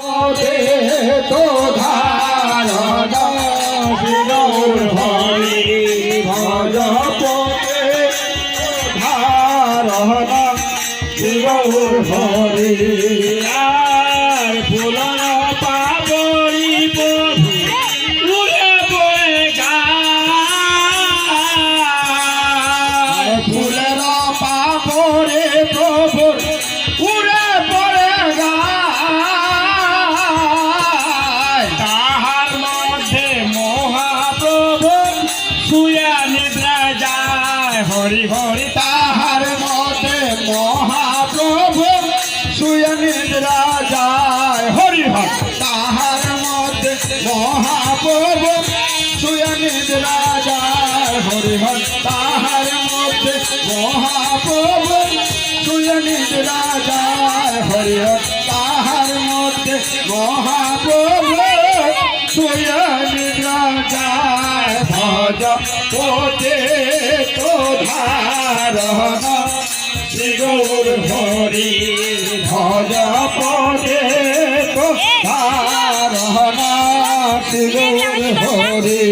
পদে তো ধারণ শিরোর হরি ভজ পদে ধারণ শিরোর হরি আর ফুলন পাবরি প্রভু উড়ে পড়ে গায় ফুলের পাবরে প্রভু উড়ে পড়ে গায় তাহার মধ্যে মহাপ্রভু শুয়া নিদ্রা যায় হরি হরি তাহার মধ্যে মহাপ্রভু শুয়া নিদ্রা যায় হরি হরি তাহার মধ্যে মহাপ্রভু শুয়া নিদ্রা যায় হরি হরি তাহার মধ্যে মহাপ্রভু শুয়া নিদ্রা যায় হরি হরি তাহার মধ্যে মহাপ্রভু শুয়া নিদ্রা যায় ভজ পদে তো ধারণ শিরোর হরি ভজ পদে তো ধারণ শিরোর হরি